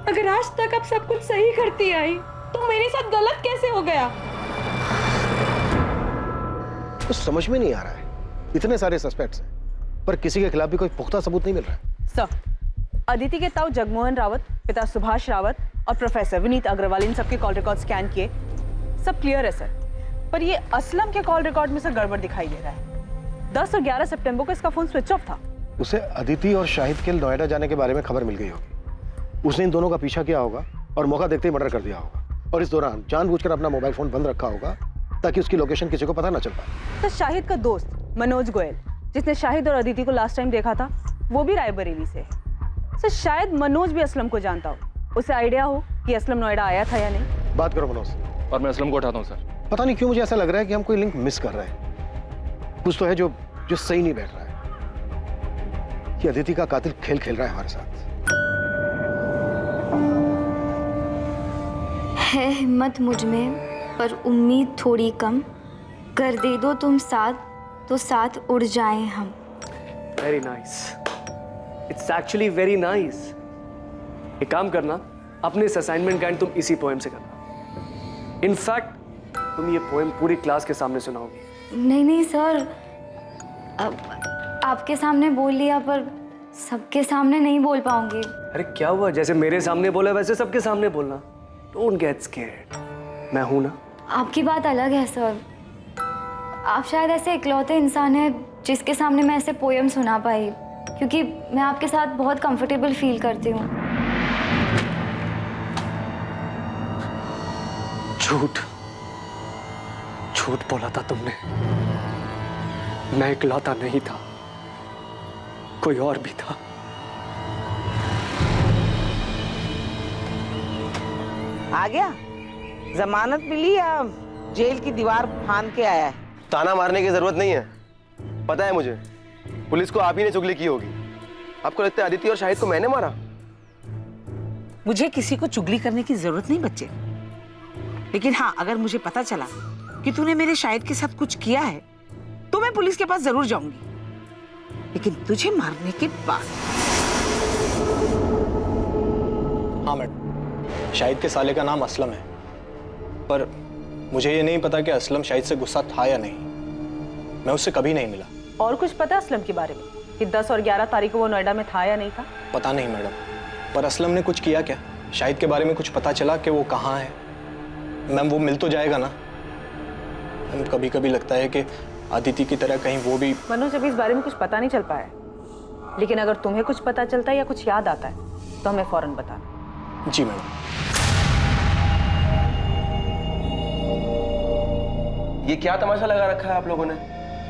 अगर आज तक आप सब कुछ सही करती आई तो मेरे साथ गलत कैसे हो गया? कुछ समझ में नहीं आ रहा है। इतने सारे सस्पेक्ट्स हैं पर किसी के खिलाफ भी कोई पुख्ता सबूत नहीं मिल रहा है। सर, अदिति के ताऊ जगमोहन रावत, पिता सुभाष रावत और प्रोफेसर विनीत अग्रवाल इन सबके कॉल रिकॉर्ड स्कैन किए, सब क्लियर है सर। पर ये असलम के कॉल रिकॉर्ड में सर गड़बड़ दिखाई दे रहा है। 10 और 11 सितंबर को इसका फोन स्विच ऑफ था। उसे अदिति और शाहिद के नोएडा जाने के बारे में खबर मिल गई होगी। उसने इन दोनों का पीछा किया होगा और मौका देखते ही मर्डर कर दिया होगा, और इस दौरान जानबूझकर अपना मोबाइल फोन बंद रखा होगा ताकि उसकी लोकेशन किसी को पता ना चल पाए। तो शाहिद का दोस्त मनोज गोयल, जिसने शाहिद और अदिति को लास्ट टाइम देखा था, वो भी रायबरेली से है। सर शायद मनोज भी असलम को जानता हो, उसे आइडिया हो कि असलम नोएडा आया था या नहीं। बात करो मनोज। और मैं असलम को उठाता हूँ सर। पता नहीं क्यों मुझे ऐसा लग रहा है कि हम कोई लिंक मिस कर रहे हैं। कुछ तो है जो सही नहीं बैठ रहा है कि अदिति का कातिल खेल खेल रहा है हमारे साथ। है हिम्मत मुझ में पर उम्मीद थोड़ी कम, कर दे दो तुम साथ तो साथ उड़ जाएं हम। Very nice, it's actually very nice. एक काम करना, अपने इस असाइनमेंट का एंड तुम इसी पोएम से करना। इनफैक्ट तुम ये पोएम पूरी क्लास के सामने सुनाओगी। नहीं नहीं सर, अब आपके सामने बोल लिया पर सबके सामने नहीं बोल पाऊंगी। अरे क्या हुआ, जैसे मेरे सामने बोला वैसे सबके सामने बोलना। डोंट गेट स्कैर्ड, मैं हूं ना। आपकी बात अलग है सर, आप शायद ऐसे इकलौते इंसान हैं जिसके सामने मैं ऐसे पोएम सुना पाई, क्योंकि मैं आपके साथ बहुत कंफर्टेबल फील करती हूँ। झूठ झूठ बोला था तुमने। मैं इकलौता नहीं था, कोई और भी था। आ गया? जमानत मिली या जेल की दीवार फांद के आया है? ताना मारने की जरूरत नहीं है, पता है मुझे, पुलिस को आप ही ने चुगली की होगी। आपको लगता है अदिति और शाहिद को मैंने मारा? मुझे किसी को चुगली करने की जरूरत नहीं बच्चे, लेकिन हाँ, अगर मुझे पता चला कि तूने मेरे शाहिद के साथ कुछ किया है तो मैं पुलिस के पास जरूर जाऊंगी, लेकिन तुझे मारने के बाद। हाँ मैडम, शाहिद के साले का नाम असलम है, पर मुझे ये नहीं पता कि असलम शाहिद से गुस्सा था या नहीं। मैं उससे कभी नहीं मिला। और कुछ पता असलम के बारे में कि 10 और 11 तारीख को वो नोएडा में था या नहीं था? पता नहीं मैडम, पर असलम ने कुछ किया क्या? शाहिद के बारे में कुछ पता चला कि वो कहाँ है? मैम वो मिल तो जाएगा ना? मैम कभी कभी लगता है कि अदिति की तरह कहीं वो भी। मनोज, अभी इस बारे में कुछ पता नहीं चल पाया, लेकिन अगर तुम्हें कुछ पता चलता है या कुछ याद आता है तो हमें फौरन बताना। जी मैडम। ये क्या तमाशा लगा रखा है आप लोगों ने?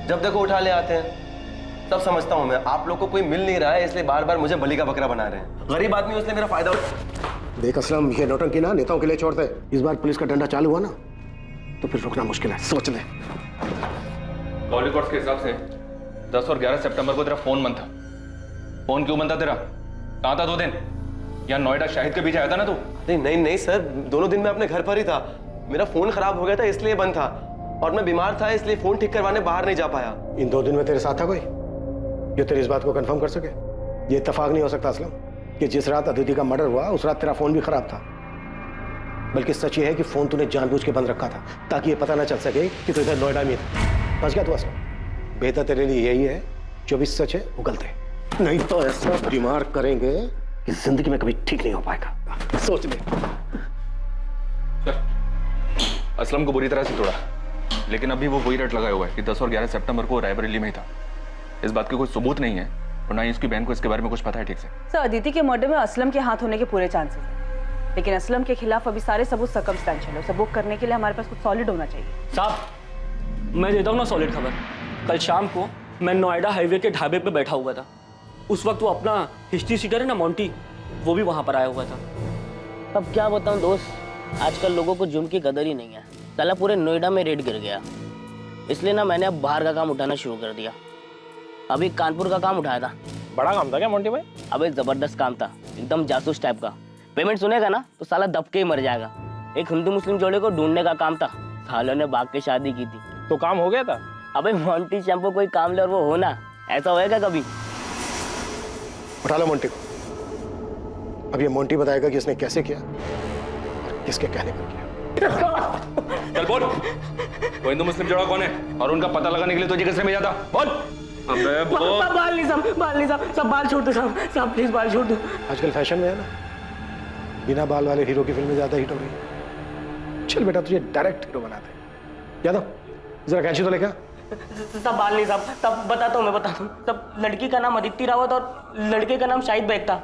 जब देखो उठा ले आते हैं। सब समझता हूँ मैं, आप लोग को कोई मिल नहीं रहा है इसलिए बार बार मुझे बलि का बकरा बना रहे हैं। गरीब आदमी उसने मेरा फायदा देख असलम, ये नौटंकी ना नेताओं के लिए छोड़ते। इस बार पुलिस का डंडा चालू हुआ ना तो फिर रुकना मुश्किल है, सोच ले। कॉल रिकॉर्ड्स के हिसाब से 10 और 11 सितंबर को तेरा फोन बंद था। फोन क्यों बंद था तेरा? कहाँ था 2 दिन? यहाँ नोएडा शाहिद के पीछे आया था ना तू? नहीं सर, दोनों दिन मैं अपने घर पर ही था। मेरा फोन खराब हो गया था इसलिए बंद था, और मैं बीमार था इसलिए फोन ठीक करवाने बाहर नहीं जा पाया। इन 2 दिन में तेरे साथ था कोई जो तेरी इस बात को कंफर्म कर सके? ये इत्तेफाक नहीं हो सकता असलम कि जिस रात अदिति का मर्डर हुआ उस रात तेरा फोन भी खराब था। बल्कि सच ये है कि फोन तूने जानबूझ के बंद रखा था ताकि ये पता ना चल सके कि तू इधर नोएडा में था। बच गया तू असलम। बेहतर तेरे लिए यही है जो भी सच है वो गलत है, नहीं तो ऐसा बीमार करेंगे कि जिंदगी में कभी ठीक नहीं हो पाएगा, सोच ले। असलम को बुरी तरह से तोड़ा, लेकिन अभी वो वही रट लगाया हुआ है कि 10 और 11 सितंबर को रायबरेली में ही था। इस बात के कोई सबूत नहीं है और ना ही इसकी बहन को इसके बारे में कुछ पता है ठीक से। सर, अदिति के मर्डर में असलम के हाथ होने के पूरे चांसेस हैं, लेकिन असलम के खिलाफ अभी सारे सबूत सर्कमस्टेंशियल है। उसे बुक करने के लिए हमारे पास कुछ सॉलिड होना चाहिए। साहब, मैं देता हूँ ना सॉलिड खबर। कल शाम को मैं नोएडा हाईवे के ढाबे पे बैठा हुआ था। उस वक्त वो अपना हिस्ट्री सीटर है ना मोंटी, वो भी वहाँ पर आया हुआ था। अब क्या बताऊँ दोस्त, आजकल लोगों को जुर्म की कदर ही नहीं है। साला पूरे नोएडा में रेड गिर गया, इसलिए ना मैंने अब बाहर का काम उठाना शुरू कर दिया। अभी कानपुर का काम उठाया था। बड़ा काम था क्या मोंटी भाई? अबे जबरदस्त काम था, एकदम जासूस टाइप का। पेमेंट सुनेगा ना तो साला दब के ही मर जाएगा। एक हिंदू मुस्लिम जोड़े को ढूंढने का काम था, सालों ने भाग के शादी की थी। तो काम हो गया था? अबे मोंटी शैम्पू कोई काम ले और वो होना, ऐसा होएगा कभी? उठा लो मोंटी को। अब ये मोंटी बताएगा कि इसने कैसे किया और किसके कहने पर किया। चल बोल, वो हिंदू मुस्लिम जोड़ा कौन है और उनका पता लगाने के लिए तुझे किसने भेजा था? बोल। अबे बोल। बाल नहीं साहब, सब बाल छोड़ दो साहब, प्लीज बाल छोड़ दो। आजकल फैशन में है ना, बिना बाल वाले हीरो की फिल्में ज्यादा हिट हो रही है। चल बेटा, तुझे डायरेक्ट हीरो बनाते हैं। यादव, जरा कैंची तो लेकर। सब बाल नहीं साहब, सब बताता हूँ मैं, बताता हूँ। सब लड़की का नाम अदिति रावत और लड़के का नाम शाहिद बेग था।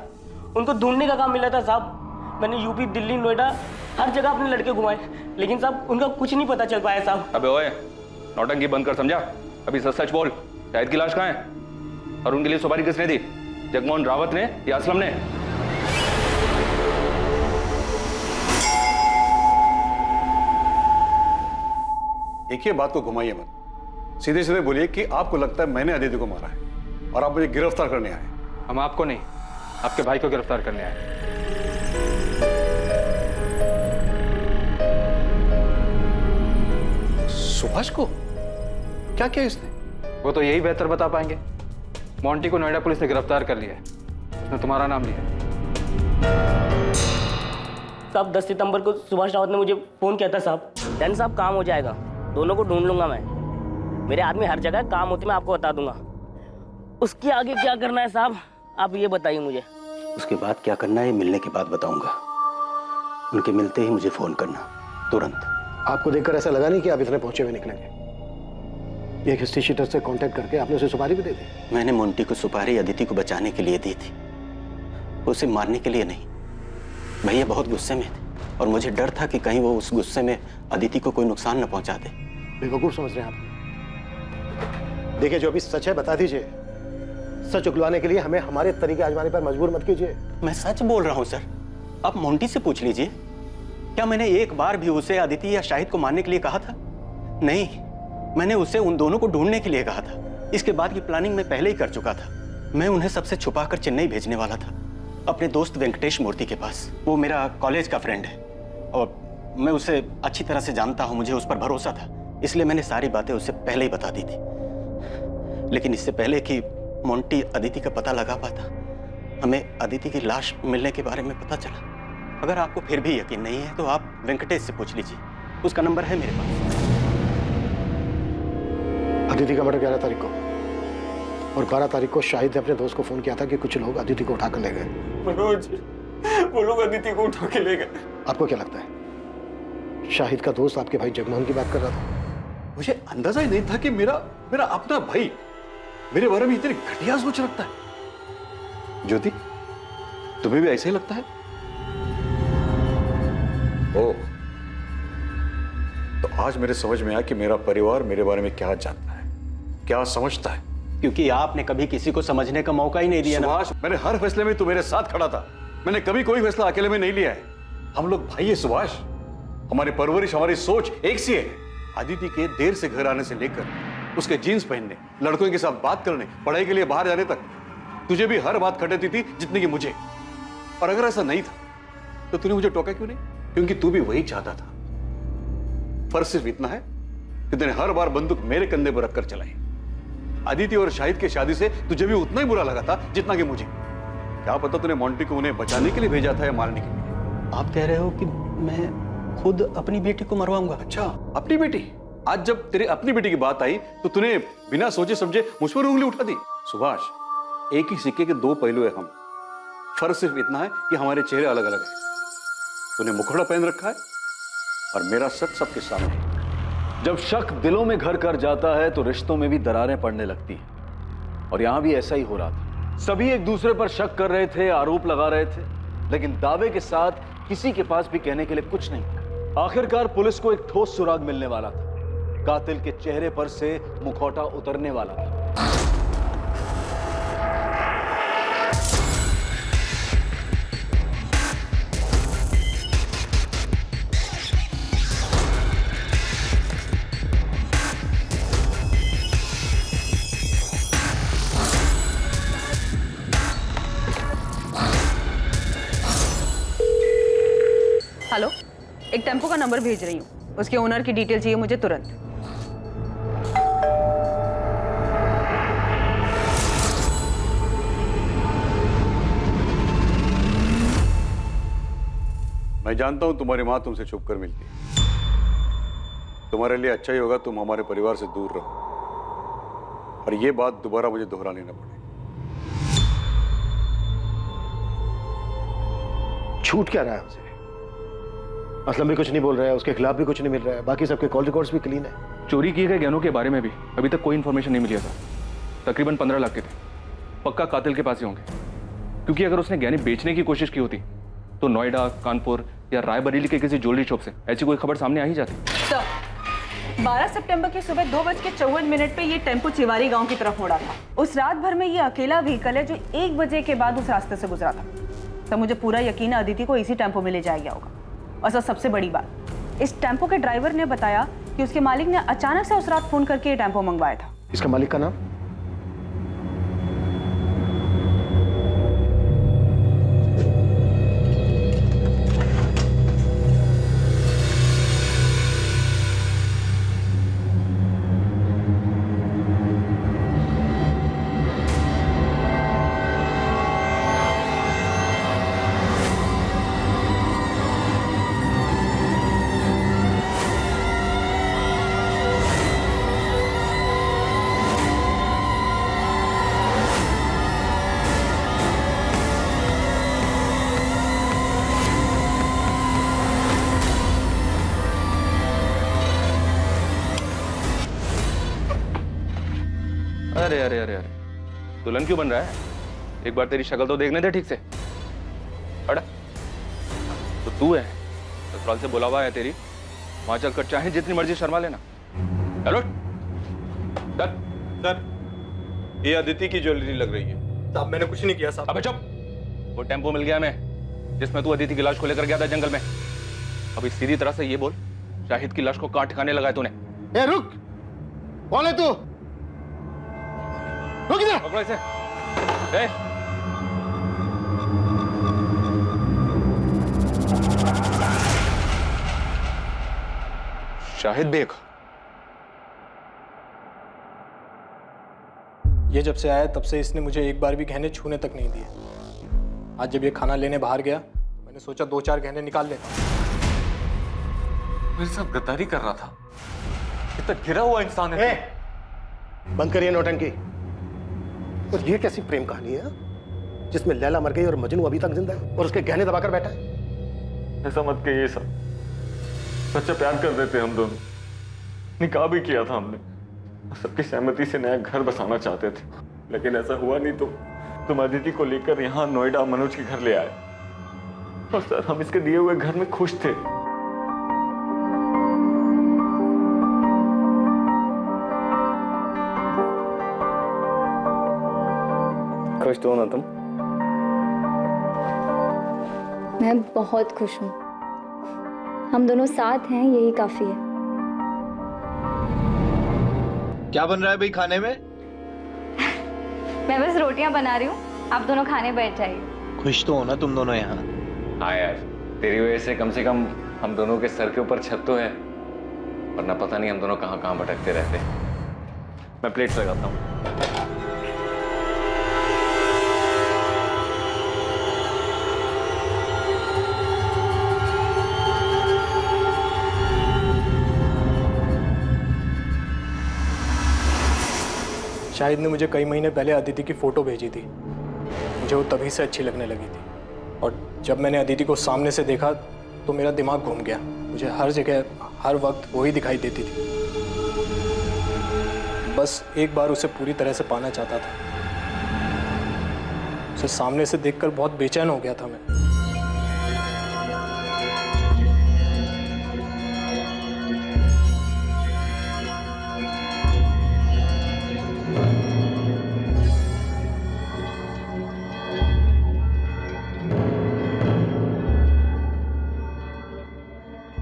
उनको ढूंढने का काम मिला था साहब। मैंने यूपी, दिल्ली, नोएडा हर जगह अपने लड़के घुमाए, लेकिन साहब उनका कुछ नहीं पता चल पाया साहब। अबे ओए, नौटंकी बंद कर, समझा? अभी सच सच बोल, शाहिद की लाश कहाँ है? और उनके लिए सुपारी किसने दी? जगमोहन रावत ने या असलम ने? एक ही बात को घुमाइए मत, सीधे सीधे बोलिए कि आपको लगता है मैंने अदिति को मारा है और आप मुझे गिरफ्तार करने आए। हम आपको नहीं, आपके भाई को गिरफ्तार करने आए। सुभाष को क्या किया इसने? वो तो यही बेहतर बता पाएंगे। मोंटी को नोएडा पुलिस ने गिरफ्तार कर लिया है, उसने तुम्हारा नाम लिया। साहब 10 सितंबर को सुभाष रावत ने मुझे फोन किया था साहब। डन साहब, काम हो जाएगा, दोनों को ढूंढ लूंगा मैं। मेरे आदमी हर जगह काम होती, मैं आपको बता दूंगा। उसके आगे क्या करना है साहब, आप ये बताइए मुझे। उसके बाद क्या करना है मिलने के बाद बताऊंगा। उनके मिलते ही मुझे फोन करना, तुरंत। आपको देखकर ऐसा लगा नहीं कि आप इतने पहुंचे हुए निकलेंगे। एक हिस्ट्री शीटर से कांटेक्ट करके आपने उसे सुपारी भी दे दी। मैंने मोंटी को सुपारी अदिति को बचाने के लिए दी थी, उसे मारने के लिए नहीं। भैया बहुत गुस्से में थे और मुझे डर था कि कहीं वो उस गुस्से में अदिति को कोई नुकसान न पहुंचा दे। बेवकूफ समझ रहे हैं आप। देखिए, जो अभी सच है बता दीजिए। सच उगलवाने के लिए हमें हमारे तरीके आजमाने पर मजबूर मत कीजिए। मैं सच बोल रहा हूं सर, आप मोंटी से पूछ लीजिए। क्या मैंने एक बार भी उसे अदिति या शाहिद को मारने के लिए कहा था? नहीं, मैंने उसे उन दोनों को ढूंढने के लिए कहा था। इसके बाद की प्लानिंग मैं पहले ही कर चुका था। मैं उन्हें सबसे छुपाकर चेन्नई भेजने वाला था, अपने दोस्त वेंकटेश मूर्ति के पास। वो मेरा कॉलेज का फ्रेंड है और मैं उसे अच्छी तरह से जानता हूं, मुझे उस पर भरोसा था, इसलिए मैंने सारी बातें उसे पहले ही बता दी थी। लेकिन इससे पहले कि मोंटी अदिति का पता लगा पाता, हमें अदिति की लाश मिलने के बारे में पता चला। अगर आपको फिर भी यकीन नहीं है तो आप वेंकटेश से पूछ लीजिए, उसका नंबर है मेरे पास। अदिति का मर्डर 11 तारीख को और 12 तारीख को शाहिद ने अपने दोस्त को फोन किया था कि कुछ लोग अदिति को उठाकर ले गए। मनोज, वो लोग अदिति को उठा के ले गए। आपको क्या लगता है शाहिद का दोस्त आपके भाई जगमोहन की बात कर रहा था? मुझे अंदाजा ही नहीं था कि मेरा अपना भाई मेरे बारे में इतनी घटिया सोच रखता है। ज्योति, तुम्हें भी ऐसा ही लगता है? ओह, तो आज मेरे समझ में आया कि मेरा परिवार मेरे बारे में क्या जानता है, क्या समझता है। क्योंकि आपने कभी किसी को समझने का मौका ही नहीं दिया ना। सुभाष, मैंने हर फैसले में तू मेरे साथ खड़ा था। मैंने कभी कोई फैसला अकेले में नहीं लिया है। हम लोग भाई है सुभाष, हमारी परवरिश, हमारी सोच एक सी है। अदिति के देर से घर आने से लेकर उसके जीन्स पहनने, लड़कों के साथ बात करने, पढ़ाई के लिए बाहर जाने तक तुझे भी हर बात खटेती थी जितनी कि मुझे। और अगर ऐसा नहीं था तो तूने मुझे टोका क्यों नहीं? क्योंकि तू भी वही चाहता था। फर्क सिर्फ इतना है कि तूने हर बार बंदूक मेरे कंधे पर रखकर चलाई। अदिति और शाहिद की शादी से तुझे भी उतना ही बुरा लगा था जितना कि मुझे। क्या पता तूने मोंटी को उन्हें बचाने के लिए भेजा था या मारने के लिए। आप कह रहे हो कि मैं खुद अपनी बेटी को मरवाऊंगा? अच्छा, अपनी बेटी? आज जब तेरी अपनी बेटी की बात आई तो तूने बिना सोचे समझे मुझ पर उंगली उठा दी। सुभाष, एक ही सिक्के के दो पहलू है हम। फर्क सिर्फ इतना है कि हमारे चेहरे अलग अलग हैं। तूने मुखौटा पहन रखा है और मेरा सच सबके सामने है। जब शक दिलों में घर कर जाता है तो रिश्तों में भी दरारें पड़ने लगती हैं। और यहां भी ऐसा ही हो रहा था। सभी एक दूसरे पर शक कर रहे थे, आरोप लगा रहे थे, लेकिन दावे के साथ किसी के पास भी कहने के लिए कुछ नहीं। आखिरकार पुलिस को एक ठोस सुराग मिलने वाला था। कातिल के चेहरे पर से मुखौटा उतरने वाला था। हेलो, एक टेम्पो का नंबर भेज रही हूँ, उसके ओनर की डिटेल चाहिए मुझे तुरंत। मैं जानता हूं तुम्हारी मां तुमसे छुप कर मिलती है। तुम्हारे लिए अच्छा ही होगा तुम हमारे परिवार से दूर रहो और ये बात दोबारा मुझे दोहरानी न पड़े। छूट क्या रहा है उसे? असलम भी कुछ नहीं बोल रहा है, उसके खिलाफ भी कुछ नहीं मिल रहा है, बाकी सबके कॉल रिकॉर्ड्स भी क्लीन है। चोरी किए गए गहनों के बारे में भी अभी तक कोई इन्फॉर्मेशन नहीं मिली है सर। तकरीबन 15 लाख के थे, पक्का कातिल के पास ही होंगे, क्योंकि अगर उसने गहने बेचने की कोशिश की होती तो नोएडा, कानपुर या रायबरेली के किसी ज्वेलरी शॉप से ऐसी कोई खबर सामने आ ही जाती। सर, 12 सितंबर की सुबह 2:54 पे ये टेम्पो चिवारी गांव की तरफ मुड़ा था। उस रात भर में ये अकेला व्हीकल है जो 1 बजे के बाद उस रास्ते से गुजरा था। तो मुझे पूरा यकीन है अदिति को इसी टेम्पो में ले जाया गया होगा। और सर, सबसे बड़ी बात, इस टेम्पो के ड्राइवर ने बताया कि उसके मालिक ने अचानक से उस रात फोन करके ये टेम्पो मंगवाया था। इसका मालिक का नाम? अरे अरे अरे अरे, दुल्हन क्यों बन रहा है? एक बार तेरी शक्ल तो देखने दे ठीक से। अड़ा तो तू है, ससुराल से बुलावा है तेरी, वहां चलकर चाहे जितनी मर्जी शर्मा लेना। चलो सर, ये अदिति की ज्वेलरी लग रही है। साहब, मैंने कुछ नहीं किया साहब। अबे चुप! वो टेम्पो मिल गया हमें जिसमें तू अदिति की लाश को लेकर गया था जंगल में। अभी सीधी तरह से ये बोल, शाहिद की लाश को कहां ठिकाने लगाया तूने? ए रुक! कौन है तू? रुक इधर! पकड़ो इसे। ए! शाहिद बेग। ये जब से आया तब से इसने मुझे एक बार भी गहने छूने तक नहीं दिए। आज जब ये खाना लेने बाहर गया, मैंने सोचा 2-4 गहने निकाल लेता। मेरे साथ गद्दारी कर रहा था। इतना गिरा हुआ इंसान है। बंद करिए नौटंकी। और ये कैसी प्रेम कहानी है जिसमें लैला मर गई और मजनू अभी तक जिंदा है और उसके गहने दबाकर बैठा है? ऐसा मत कहिए सर, सच्चा प्यार कर देते हम दोनों, निकाह भी किया था हमने, सबकी सहमति से नया घर बसाना चाहते थे, लेकिन ऐसा हुआ नहीं तो तुम अदिति को लेकर यहाँ नोएडा मनोज के घर ले आए। और सर, हम इसके दिए हुए घर में खुश थे। खुश तो हो ना तुम? मैं बहुत खुश हूँ। हम दोनों साथ हैं, यही काफी है। क्या बन रहा है भाई खाने में? मैं बस रोटियां बना रही हूँ, आप दोनों खाने बैठ जाइए। खुश तो हो ना तुम दोनों यहाँ? हाँ यार, तेरी वजह से कम हम दोनों के सर के ऊपर छत तो है, वरना पता नहीं हम दोनों कहाँ कहाँ भटकते रहते। मैं प्लेट्स लगाता हूँ। शाहिद ने मुझे कई महीने पहले अदिति की फोटो भेजी थी। मुझे वो तभी से अच्छी लगने लगी थी, और जब मैंने अदिति को सामने से देखा तो मेरा दिमाग घूम गया। मुझे हर जगह हर वक्त वही दिखाई देती थी। बस एक बार उसे पूरी तरह से पाना चाहता था। उसे सामने से देखकर बहुत बेचैन हो गया था मैं।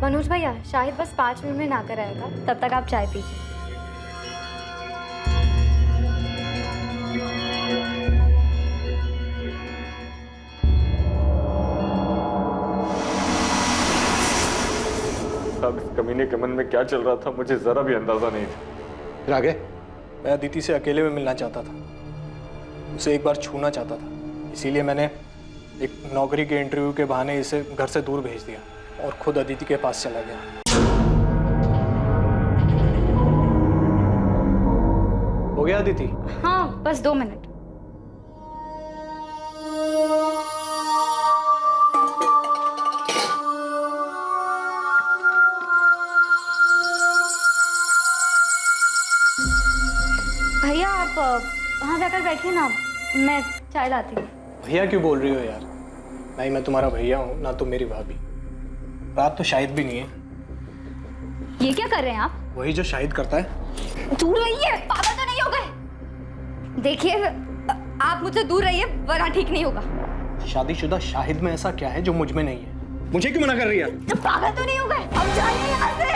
मनोज भैया, शाहिद बस 5 मिनट में ना कर आएगा, तब तक आप चाय पीजिए। अब इस कमीने के मन में क्या चल रहा था मुझे जरा भी अंदाजा नहीं था। फिर आगे? मैं अदिति से अकेले में मिलना चाहता था, उसे एक बार छूना चाहता था। इसीलिए मैंने एक नौकरी के इंटरव्यू के बहाने इसे घर से दूर भेज दिया और खुद अदिति के पास चला गया। हो गया अदिति? हाँ, बस 2 मिनट। भैया आप वहाँ जाकर बैठिए ना, मैं चाय लाती हूँ। भैया क्यों बोल रही हो यार? नहीं मैं तुम्हारा भैया हूँ ना तुम मेरी भाभी। रात तो शाहिद भी नहीं है। ये क्या कर रहे हैं आप? वही जो शाहिद करता है। दूर रहिए, पागल तो नहीं हो गए? देखिए आप मुझसे दूर रहिए वरना ठीक नहीं होगा। शादीशुदा शाहिद में ऐसा क्या है जो मुझ में नहीं है? मुझे क्यों मना कर रही है? पागल तो नहीं हो गए? अब जाइए यहाँ से।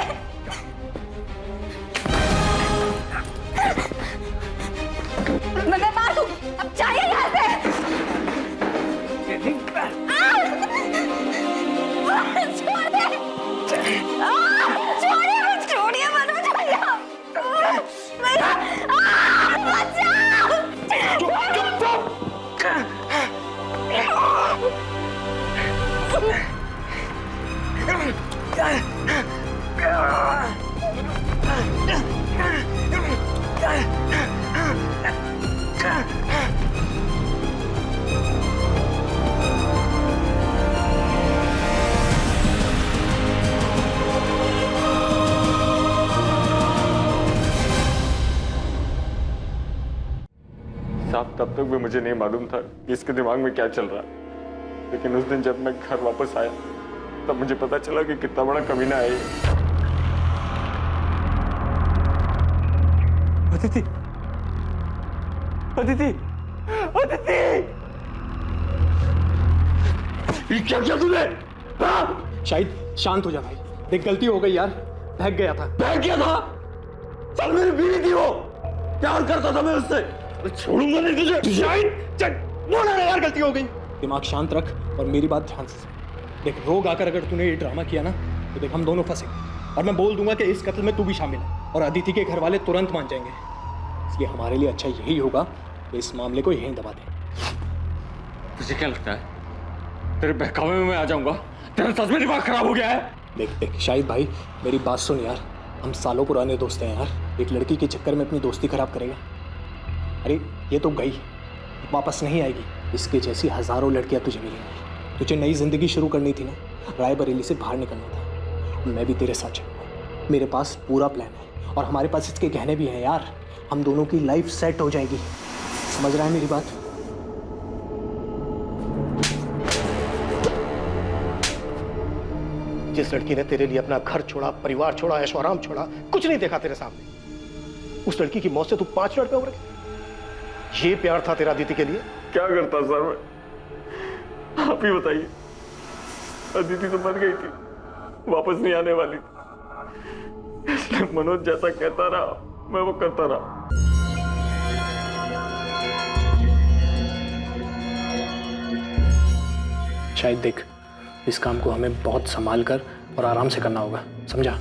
मैं मार दूंगी, अब जाइए यहाँ से। छोड़ दे, छोड़िए मत मुझे। साहब तब तक भी मुझे नहीं मालूम था कि इसके दिमाग में क्या चल रहा है, लेकिन उस दिन जब मैं घर वापस आया तब मुझे पता चला कि कितना बड़ा कमीना है ये। अदिति, अदिति, अदिति! ये क्या किया तूने? शाहिद शांत हो जा भाई, देख गलती हो गई यार, बहक गया था। बहक गया था? चल मेरी बीवी थी वो, प्यार करता था मैं उससे, छोड़ूंगा नहीं तुझे। शाहिद चल, बोला ना यार गलती हो गई। दिमाग शांत रख और मेरी बात ध्यान से सुन। देख रोग आकर अगर तूने ये ड्रामा किया ना तो देख हम दोनों फंसेंगे और मैं बोल दूंगा कि इस कत्ल में तू भी शामिल है और अदिति के घर वाले तुरंत मान जाएंगे। इसलिए हमारे लिए अच्छा यही होगा कि इस मामले को यहीं दबा दें। तुझे क्या लगता है तेरे बहकावे में मैं आ जाऊंगा? तेरा सच में दिमाग खराब हो गया है? देख शाहिद भाई मेरी बात सुन यार, हम सालों पुराने दोस्त हैं यार, एक लड़की के चक्कर में अपनी दोस्ती खराब करेगा? अरे ये तो गई, वापस नहीं आएगी। इसके जैसी हजारों लड़कियां तुझे मिलेंगी। तुझे नई जिंदगी शुरू करनी थी ना, रायबरेली से बाहर निकलना था। मैं भी तेरे साथ चलूंगा, मेरे पास पूरा प्लान है और हमारे पास इसके गहने भी हैं यार। हम दोनों की लाइफ सेट हो जाएगी, समझ रहा है मेरी बात? जिस लड़की ने तेरे लिए अपना घर छोड़ा, परिवार छोड़ा, ऐशो आराम छोड़ा, कुछ नहीं देखा तेरे सामने, उस लड़की की मौत से तू 5 मिनट में उड़ गया। ये प्यार था तेरा अदिति के लिए? क्या करता सर मैं, आप ही बताइए। अदिति तो मर गई थी, वापस नहीं आने वाली थी, इसलिए मनोज जैसा कहता रहा मैं वो करता रहा। शायद देख, इस काम को हमें बहुत संभाल कर और आराम से करना होगा, समझा?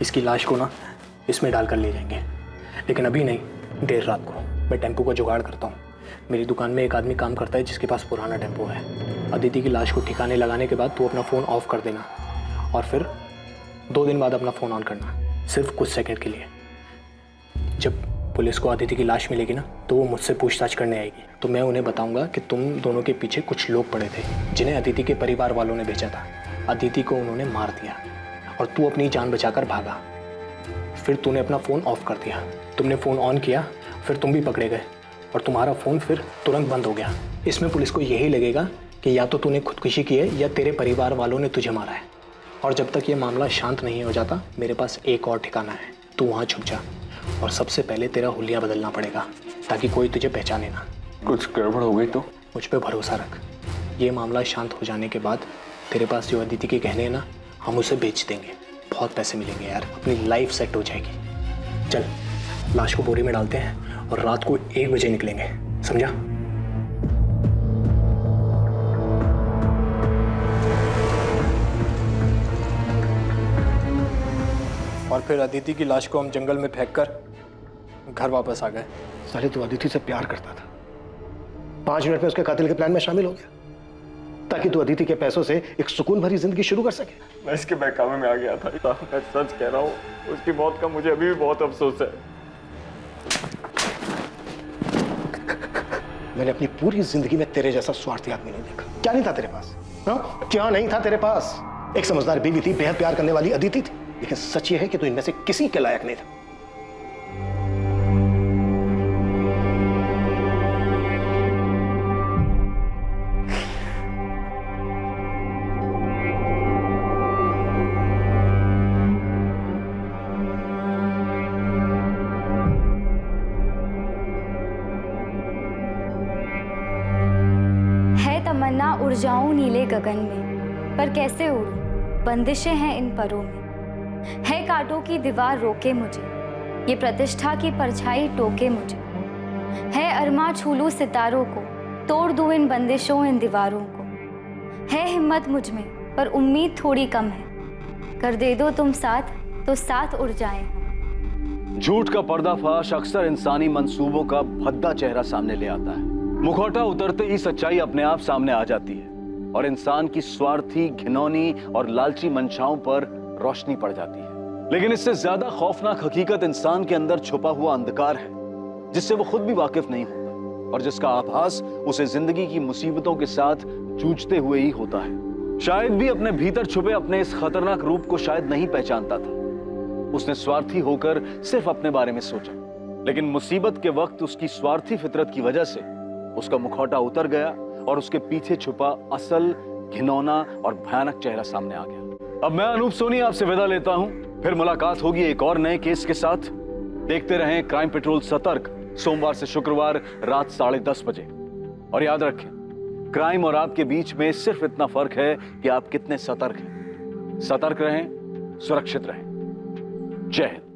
इसकी लाश को ना इसमें डालकर ले जाएंगे, लेकिन अभी नहीं, देर रात को। मैं टेम्पो का जुगाड़ करता हूँ। मेरी दुकान में एक आदमी काम करता है जिसके पास पुराना टेम्पो है। अदिति की लाश को ठिकाने लगाने के बाद तू अपना फ़ोन ऑफ कर देना और फिर 2 दिन बाद अपना फ़ोन ऑन करना, सिर्फ कुछ सेकंड के लिए। जब पुलिस को अदिति की लाश मिलेगी ना तो वो मुझसे पूछताछ करने आएगी, तो मैं उन्हें बताऊंगा कि तुम दोनों के पीछे कुछ लोग पड़े थे जिन्हें अदिति के परिवार वालों ने भेजा था। अदिति को उन्होंने मार दिया और तू अपनी जान बचाकर भागा। फिर तूने अपना फ़ोन ऑफ कर दिया, तुमने फ़ोन ऑन किया, फिर तुम भी पकड़े गए और तुम्हारा फ़ोन फिर तुरंत बंद हो गया। इसमें पुलिस को यही लगेगा कि या तो तूने खुदकुशी की है या तेरे परिवार वालों ने तुझे मारा है। और जब तक ये मामला शांत नहीं हो जाता, मेरे पास एक और ठिकाना है, तू वहाँ छुप जा और सबसे पहले तेरा हुलिया बदलना पड़ेगा ताकि कोई तुझे पहचाने ना। कुछ गड़बड़ हो गई तो? मुझ पे भरोसा रख, ये मामला शांत हो जाने के बाद तेरे पास जो अदिति के गहने हैं ना, हम उसे बेच देंगे, बहुत पैसे मिलेंगे यार, अपनी लाइफ सेट हो जाएगी। चल लाश को बोरी में डालते हैं और रात को 1 बजे निकलेंगे, समझा? और फिर अदिति की लाश को हम जंगल में फेंककर घर वापस आ गए। साले तू अदिति से प्यार करता था, 5 मिनट में उसके कातिल के प्लान में शामिल हो गया ताकि तू अदिति के पैसों से एक सुकून भरी जिंदगी शुरू कर सके। मैं इसके बहकावे में आ गया था, मैं सच कह रहा हूँ, उसकी मौत का मुझे अभी भी बहुत अफसोस है। मैंने अपनी पूरी जिंदगी में तेरे जैसा स्वार्थी आदमी नहीं देखा। क्या नहीं था तेरे पास? हाँ, क्या नहीं था तेरे पास? एक समझदार बीवी थी, बेहद प्यार करने वाली अदिति थी, लेकिन सच ये है कि तू इनमें से किसी के लायक नहीं था। तमन्ना उड़ जाऊं नीले गगन में, पर कैसे उड़ूं, बंदिशें हैं इन परों में। है कांटों की दीवार रोके मुझे, ये प्रतिष्ठा की परछाई टोके मुझे। है अरमा छू लूं सितारों को, तोड़ दूं इन बंदिशों इन दीवारों को। है हिम्मत मुझ में पर उम्मीद थोड़ी कम है, कर दे दो तुम साथ तो साथ उड़ जाएं हम। झूठ का पर्दाफाश अक्सर इंसानी मंसूबों का भद्दा चेहरा सामने ले आता है। मुखौटा उतरते ही सच्चाई अपने आप सामने आ जाती है और इंसान की स्वार्थी, घिनौनी और लालची मंशाओं पर रोशनी पड़ जाती है। लेकिन इससे ज्यादा खौफनाक हकीकत इंसान के अंदर छुपा हुआ अंधकार है, जिससे वो खुद भी वाकिफ नहीं होता और जिसका आभास उसे जिंदगी की मुसीबतों के साथ जूझते हुए ही होता है। शायद भी अपने भीतर छुपे अपने इस खतरनाक रूप को शायद नहीं पहचानता था। उसने स्वार्थी होकर सिर्फ अपने बारे में सोचा, लेकिन मुसीबत के वक्त उसकी स्वार्थी फितरत की वजह से उसका मुखौटा उतर गया और उसके पीछे छुपा असल, घिनौना और भयानक चेहरा सामने आ गया। अब मैं अनूप सोनी आपसे विदा लेता हूं, फिर मुलाकात होगी एक और नए केस के साथ। देखते रहें क्राइम पेट्रोल सतर्क, सोमवार से शुक्रवार रात 10:30 बजे। और याद रखें, क्राइम और आपके बीच में सिर्फ इतना फर्क है कि आप कितने सतर्क हैं। सतर्क रहें, सुरक्षित रहें। जय हिंद।